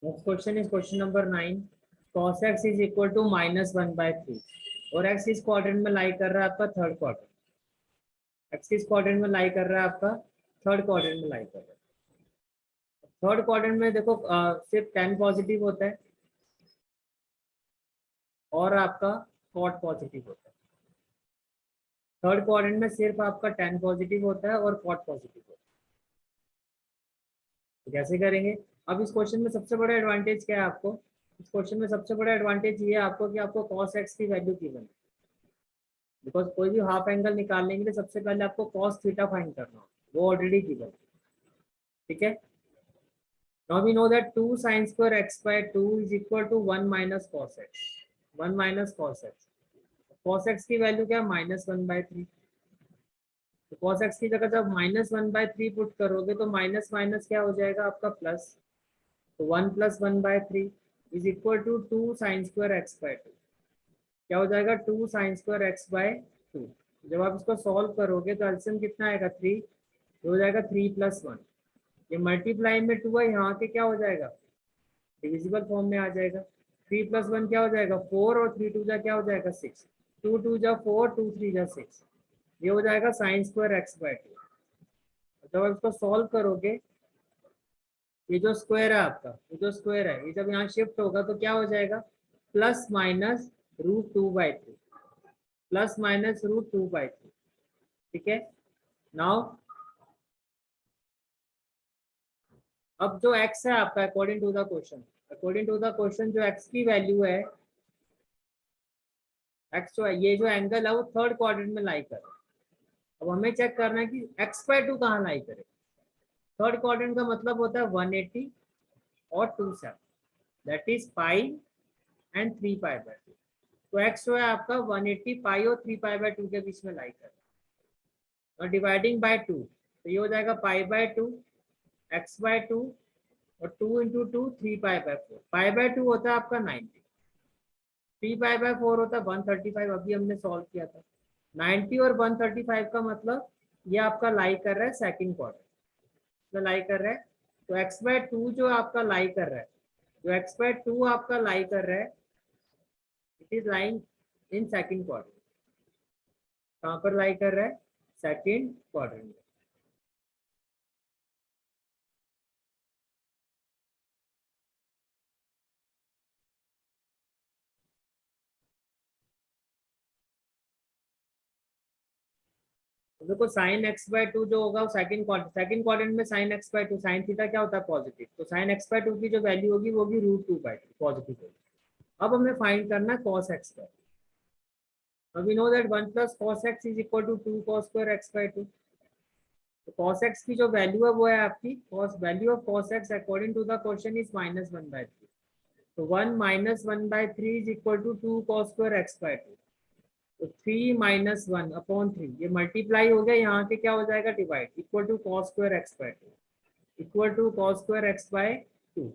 Next question is question number 9. Cos x is equal to -1/3 और x इस quadrant में लाई कर रहा है आपका थर्ड क्वाड्रेंट। x इस क्वाड्रेंट में लाई कर रहा है आपका थर्ड क्वाड्रेंट में लाई कर रहा है। थर्ड क्वाड्रेंट में देखो सिर्फ 10 पॉजिटिव होता है और आपका कॉट पॉजिटिव होता है। थर्ड क्वाड्रेंट में सिर्फ आपका 10 पॉजिटिव होता है और कॉट पॉजिटिव होता है। तो कैसे करेंगे? अब इस क्वेश्चन में सबसे बड़ा एडवांटेज क्या है आपको? इस क्वेश्चन में सबसे बड़ा एडवांटेज ये है आपको कि आपको cos x की वैल्यू गिवन है। बिकॉज कोई भी हाफ एंगल निकालने के लिए सबसे पहले आपको cos थीटा फाइंड करना हो, वो ऑलरेडी गिवन है। ठीक है, now we know that 2 sin square x by 2 is equal to 1 minus cos x। 1 minus cos x, cos x की वैल्यू क्या है? -1/3। तो cos x की जगह जब -1/3 पुट करोगे तो माइनस माइनस क्या हो जाएगा आपका प्लस। तो 1 + 1/3 is equal to 2 sin square x by 2। क्या हो जाएगा? 2 sin square x by 2। जब आप इसको सॉल्व करोगे तो एलसीएम कितना आएगा? 3। तो हो जाएगा 3 + 1। ये मल्टीप्लाई में 2 है, यहाँ के क्या हो जाएगा? डिविजिबल फॉर्म में आ जाएगा। 3 + 1 क्या हो जाएगा? 4 और 3 2 जा क्या हो जाएगा? 6। 2 2 जा 4, 2 3 जा 6। ये हो जाएगा sin square x by 2। जब आप इसको सॉल्व करोगे, ये जो स्क्वायर है आपका, ये जो स्क्वायर है, ये जब यहाँ शिफ्ट होगा तो क्या हो जाएगा? Plus minus √2/3। Plus minus √2/3। ठीक है, नाउ अब जो x है आपका अकॉर्डिंग टू द क्वेश्चन, जो x की वैल्यू है, x जो है, ये जो एंगल है वो थर्ड क्वाड्रेंट में लाई कर रहा है। अब हमें चेक करना है कि x/2 कहाँ लाई करे। थर्ड क्वाड्रेंट का मतलब होता है 180 और 27, दैट इज पाई एंड 3π/2। तो x जो है आपका 180 पाई और 3π/2 के बीच में लाई कर रहा है। और डिवाइडिंग बाय 2, तो ये हो जाएगा π/2 x/2 और 2 × 2 3π/4। π/2 होता है आपका 90, 3π/4 होता है 135। अभी हमने सॉल्व किया था। 90 और 135 का मतलब ये आपका लाई कर रहा है सेकंड क्वाड्रेंट में लाई कर रहा है। तो x/2 जो आपका लाई कर रहा है, जो x/2 आपका लाई कर रहा है, it is lying in second quadrant. कहाँ पर लाई कर रहा है? सेकंड क्वाड्रेंट में। तो देखो sin x/2 जो होगा वो सेकंड क्वाड्रेंट में sin x/2, sin थीटा क्या होता है? पॉजिटिव। तो sin x/2 की जो वैल्यू होगी वो भी √2/2 पॉजिटिव होगी। अब हमें फाइंड करना है cos x/2। Now we know that 1 + cos x is equal to 2 cos square x/2। तो cos x की जो वैल्यू है वो है आपकी value of cos x according to the question is -1/3। तो 1 - 1/3 is equal to 2 cos square x/2। तो 3 - 1/3 ये मल्टीप्लाई हो गया, यहाँ के क्या हो जाएगा? Divide, equal to cos square x/2 equal to cos square x/2।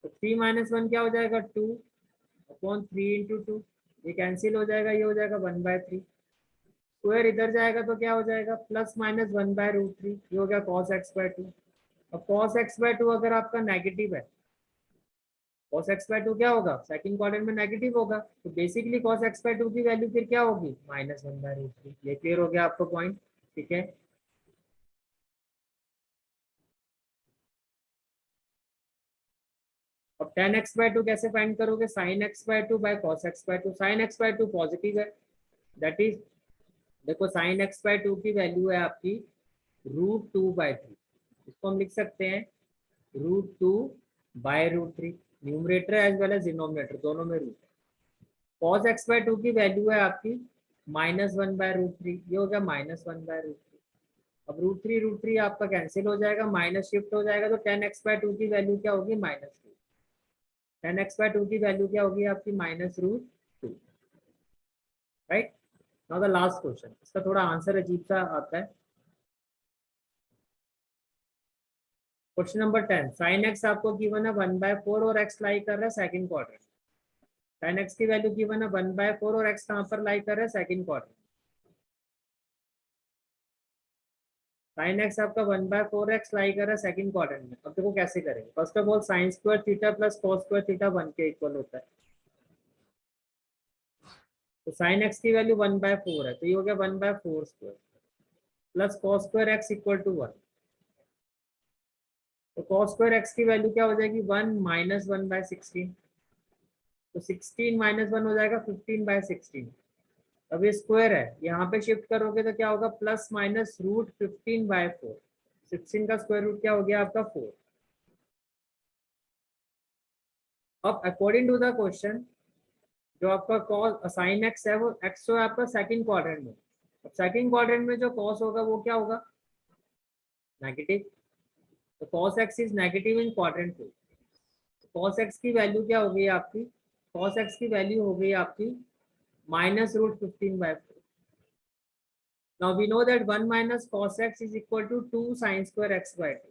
तो 3 - 1 क्या हो जाएगा? 2/3 × 2, ये कैंसिल हो जाएगा, ये हो जाएगा 1/3। स्क्वायर इधर जाएगा तो क्या हो जाएगा? प्लस माइनस 1/√3, ये हो गया cos x/2। अब cos x/2 अगर आपका नेगेटिव है, cos x/2 क्या होगा? सेकंड क्वाड्रेंट में नेगेटिव होगा। तो बेसिकली cos x/2 की वैल्यू फिर क्या होगी? -1/√3। ये क्लियर हो गया आपको पॉइंट? ठीक है, अब tan x/2 कैसे फाइंड करोगे? sin x/2 by cos x/2। sin x/2 positive है, दैट इज, देखो sin x/2 की वैल्यू है आपकी √2/3। इसको हम लिख सकते हैं √2/√3। Numerator as well as denominator दोनों में रूट है। cos x/2 की वैल्यू है आपकी -1/√3, ये हो गया -1/√3। अब √3 आपका कैंसिल हो जाएगा, माइनस शिफ्ट हो जाएगा, तो tan x/2 की वैल्यू क्या होगी? -2। tan x/2 की वैल्यू क्या होगी आपकी? -√2। Right, now the last question, इसका थोड़ा आंसर अजीब सा आता है। क्वेश्चन नंबर 10, sin x आपको गिवन है 1/4 और x लाई कर रहा है सेकंड क्वाड्रेंट। sin x की वैल्यू गिवन है 1/4 और x कहाँ पर लाई कर रहा है? Second quadrant. साइन एक्स आपका 1/4x लाई कर रहा है सेकंड क्वाड्रेंट में। अब देखो कैसे करेंगे। First of all sine square theta plus cos square theta 1 के इक्वल होता है। तो साइन एक्स की वैल्यू 1/4 है, तो ये हो गया 1/4 square plus cos square x equal to 1। तो कॉस स्क्वायर एक्स की वैल्यू क्या हो जाएगी 1 माइनस 1/16। तो 16 माइनस 1 हो जाएगा 15/16। अब ये स्क्वायर है, यहाँ पे शिफ्ट करोगे तो क्या होगा प्लस माइनस रूट 15/4। 16 का स्क्वायर रूट क्या हो गया आपका 4। अब अकॉर्डिंग टू द क्वेश्चन जो आपका कॉस साइन एक्स है वो एक्स है आपका सेकंड क्वाड्रेंट में। अब सेकंड क्वाड्रेंट में जो कॉस होगा वो क्या होगा नेगेटिव। तो cos x is negative in quadrant 2। Cos x की वैल्यू क्या हो गई आपकी, कॉस एक्स की वैल्यू हो गई आपकी minus root 15/4। Now we know that 1 minus cos x is equal to 2 sin square x by 2.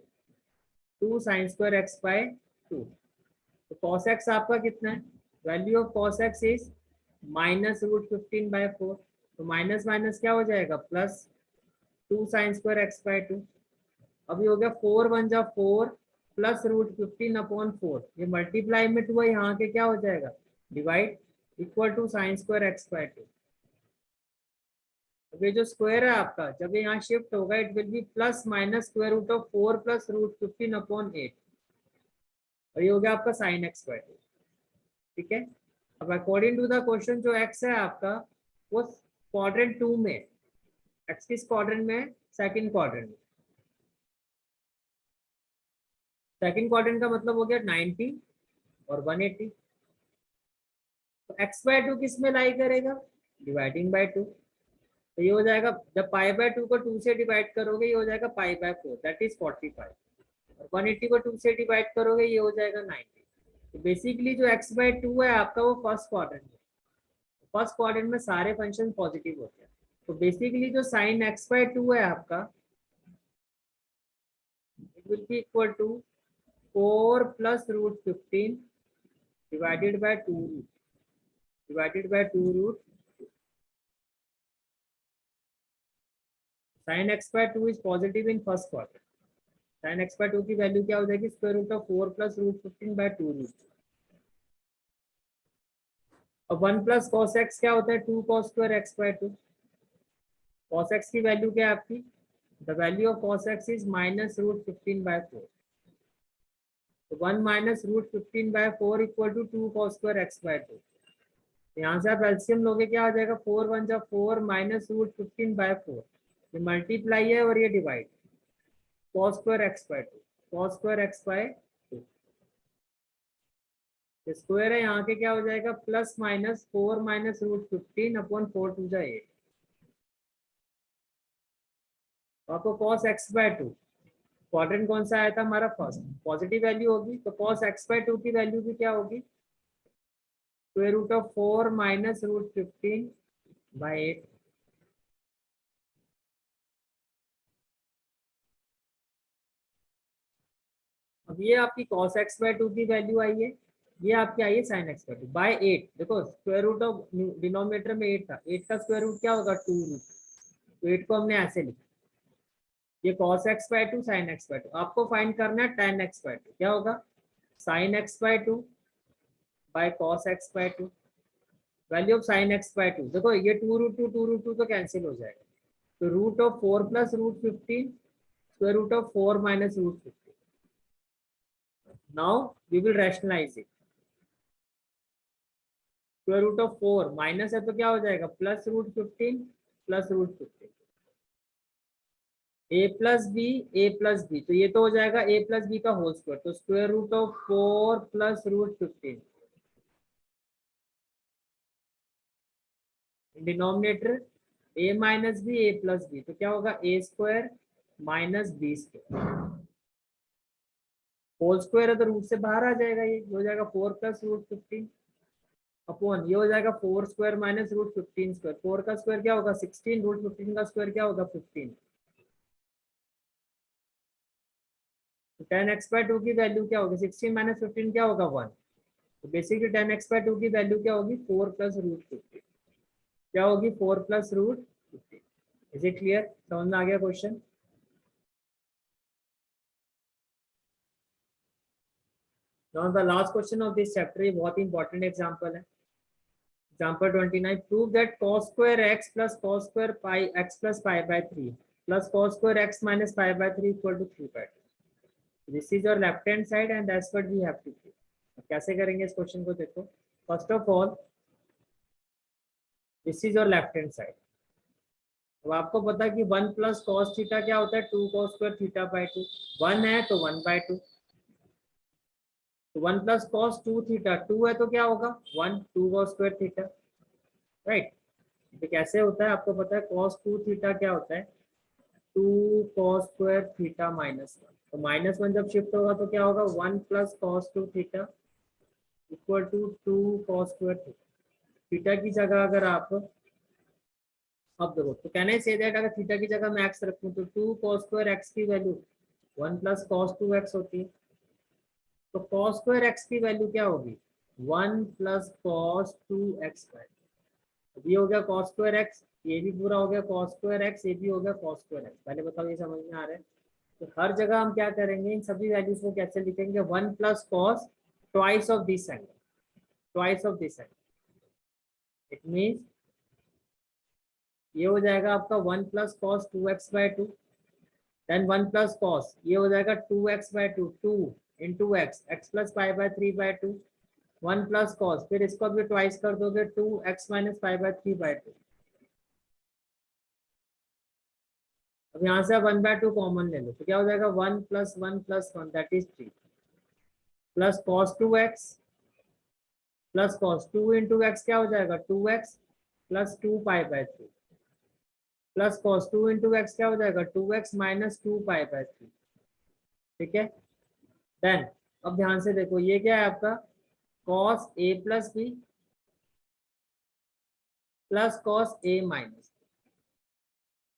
2 sin square x by 2. तो cos x आपका कितना है, value of cos x is minus root 15/4। तो minus minus क्या हो जाएगा plus 2 sin square x by 2। अभी हो गया 4 1 जा 4 प्लस रूट 15/4। ये मल्टीप्लाई में 2 है, यहाँ के क्या हो जाएगा divide equal to sine square x by 2। अब ये जो स्क्वायर है आपका जब ये यहाँ शिफ्ट होगा it will be plus minus square root of 4 plus root 15/8। और ये हो गया आपका साइन एक्स बाय 2। ठीक है। अब अकॉर्डिंग टू द क्वेश्चन जो एक्स है आपका वो क्वाड्रेंट 2 में, एक्स किस क्वाड्रेंट में, सेकंड क्वाड्रेंट में। सेकंड क्वाड्रेंट का मतलब हो गया 90 और 180। तो एक्स बाय 2 किस में लाई करेगा डिवाइडिंग बाय 2। तो ये हो जाएगा जब पाई बाय 2 को 2 से डिवाइड करोगे ये हो जाएगा पाई बाय 4 दैट इज 45। और 180 को 2 से डिवाइड करोगे ये हो जाएगा 90। तो बेसिकली जो x बाय 2 है आपका वो फर्स्ट क्वाड्रेंट में, फर्स्ट क्वाड्रेंट में सारे फंक्शन पॉजिटिव होते हैं। तो बेसिकली जो साइन x बाय 2 है आपका it will be equal to 4 plus root 15 divided by 2 root. Sine x by 2 is positive in first quadrant. Sine x by 2 की वैल्यू क्या हो जाएगी square root of 4 plus root 15/2 root. अब 1 plus cos x क्या होता है 2 cos square x by 2। Cos x की value क्या है आपकी, the value of cos x is minus root 15/4। तो 1 minus root 15/4 equal to 2 cos square x by 2। यहाँ से आप एलसीएम लोगे क्या आ जाएगा 4 1 जा 4 माइनस रूट 15/4। ये मल्टीप्लाई है और ये divide cos square x by 2, cos square x by 2। Square है यहाँ के क्या हो जाएगा प्लस माइनस 4 माइनस रूट 15/4 2 जा 8। तो आपको cos x बाय 2 क्वाड्रेंट कौन सा आया था हमारा फर्स्ट, पॉजिटिव वैल्यू होगी। तो cos x बाय 2 की वैल्यू भी क्या होगी square root of 4 minus root 15/8। अब ये आपकी cos x बाय 2 की वैल्यू आई है, ये आपकी आई है sin x बाय 2 बाय 8। देखो स्क्वायर रूट ऑफ डिनोमिनेटर में 8 था, 8 का स्क्वायर रूट क्या होगा 2 रूट। तो 8 को हमने ऐसे लिखा, ये cos x by 2 sin x by 2। आपको फाइंड करना है tan x बाय 2 क्या होगा sin x by 2 by cos x by 2। Value of sin x by 2 देखो ये 2 रूट 2 तो कैंसिल हो जाएगा। तो root of 4 plus root 15 square root of 4 minus root 15। Now we will rationalise it. Square root of 4 minus है तो क्या हो जाएगा plus root 15 plus root 15। a plus b तो ये तो हो जाएगा a प्लस बी का होल स्क्वायर। तो square root of 4 plus root 15 denominator a minus b a plus b तो क्या होगा a square minus b square. Whole square है तो रूट से बाहर आ जाएगा, ये हो जाएगा 4 प्लस रूट 15 अपॉन ये हो जाएगा 4 स्क्वायर माइनस रूट 15 स्क्वायर। 4 का स्क्वायर क्या होगा 16 रूट 15 का स्क्वायर क्या होगा 15। तो tan x बाय 2 की वैल्यू क्या होगी 16 माइनस 15 क्या होगा 1। तो बेसिकली tan x बाय 2 की वैल्यू क्या होगी 4 प्लस रूट 15 क्या होगी 4 plus root 15। Is it clear, समझ में आ गया question. Now the last question of this chapter, ये बहुत ही इंपॉर्टेंट एग्जांपल है। Example 29, prove that cos square x plus cos square pi x plus pi by 3 plus cos square x minus pi by 3 equal to 3/2। This is your left hand side and that's what we have to prove. कैसे करेंगे इस question को, देखो first of all this is your left hand side. अब आपको पता है कि 1 प्लस कॉस थीटा क्या होता है, 2 cos स्क्वायर थीटा बाय 2। 1 है तो 1/2, तो 1 प्लस कॉस 2 थीटा, 2 है तो क्या होगा 1, 2 cos स्क्वायर थीटा, राइट। तो कैसे होता है आपको पता है, cos 2 थीटा क्या होता है 2 cos स्क्वायर थीटा माइनस 1। तो -1 जब शिफ्ट होगा तो क्या होगा 1 plus cos 2 theta equal to 2 cos square theta. Theta की जगह अगर आप, अब देखो तो कहना है से दैट अगर थीटा की जगह मैं x रखूं तो 2 cos स्क्वायर x की वैल्यू 1 प्लस cos 2x होती है। तो cos स्क्वायर x की वैल्यू क्या होगी 1 प्लस cos 2x स्क्वायर। ये हो गया cos स्क्वायर x, ये भी पूरा हो गया cos स्क्वायर x, ये भी हो गया cos स्क्वायर x। पहले बताओ ये समझ में आ रहा है। तो हर जगह हम क्या करेंगे, इन सभी वैल्यूज को कैसे लिखेंगे, 1 plus cos twice of this angle, twice of this angle. It means ये हो जाएगा आपका 1 plus cos 2x by 2, then 1 plus cos ये हो जाएगा 2x by 2, 2 into x, x plus pi by 3 by 2, 1 plus cos, फिर इसको भी ट्वाइस कर दोगे 2x minus pi by 3 by 2। अब यहाँ से आप 1/2 कॉमन ले लो तो क्या हो जाएगा 1 plus 1 plus 1 that is 3 plus cos 2x plus cos 2 into x क्या हो जाएगा 2x plus 2 pi by 3 plus cos 2 into x क्या हो जाएगा 2x माइनस 2 पाई बाय 3। ठीक है, देन अब ध्यान से देखो ये क्या है आपका cos a plus b plus cos a minus,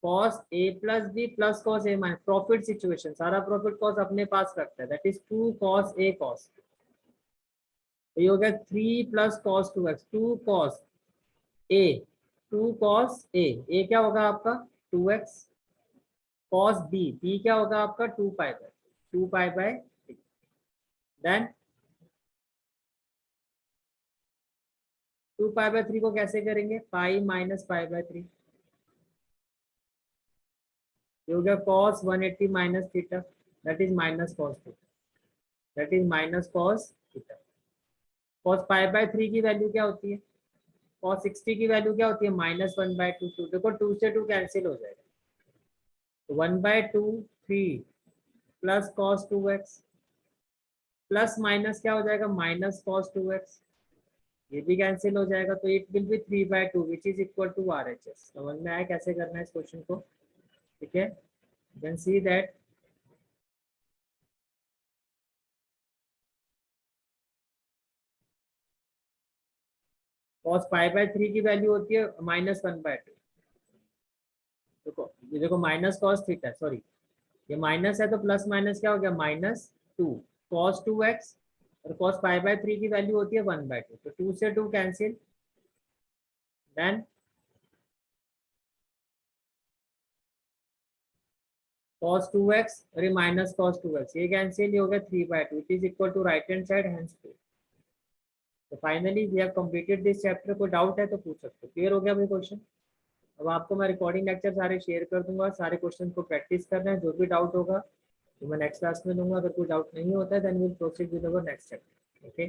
cos a plus b plus cos a minus, profit situation, सारा प्रॉफिट कॉस अपने पास रखता है, that is 2 cos a cos। तो ये हो गया 3 plus cos 2x, 2 cos a, 2 cos a क्या होगा आपका 2x, cos b क्या होगा आपका 2 pi by 3। Then 2 pi by 3 को कैसे करेंगे, पाई माइनस पाई बाय 3, ये हो गया cos 180 minus theta that is minus cos theta, that is minus cos theta. cos pi by 3 की वैल्यू क्या होती है, cos 60 की वैल्यू क्या होती है -1/2। तो देखो 2 से 2 कैंसिल हो जाएगा, तो 1/2 3 plus cos 2x plus minus क्या हो जाएगा माइनस cos 2x, ये भी कैंसिल हो जाएगा, तो it will be 3/2 which is equal to RHS। समझ में आया कैसे करना है इस क्वेश्चन को, ठीक है। You can see that cos pi by 3 की वैल्यू होती है -1/2। देखो ये देखो माइनस cos थीटा, सॉरी ये माइनस है तो प्लस माइनस क्या हो गया -2 cos 2x, और cos पाई बाय 3 की वैल्यू होती है 1/2, तो 2 से 2 कैंसिल, देन cos 2x और ये माइनस cos 2x ये कैंसिल, ये हो गया 3/2, it is equal to right hand side hence 2। तो finally we have completed this chapter. को डाउट है तो पूछ सकते हो, क्लियर हो गया भाई क्वेश्चन। अब आपको मैं रिकॉर्डिंग लेक्चर सारे शेयर कर दूंगा, सारे क्वेश्चन को प्रैक्टिस करना है, जो भी डाउट होगा तो मैं नेक्स्ट क्लास में दूंगा। अगर कोई डाउट नहीं होता है then will proceed with our next chapter, okay.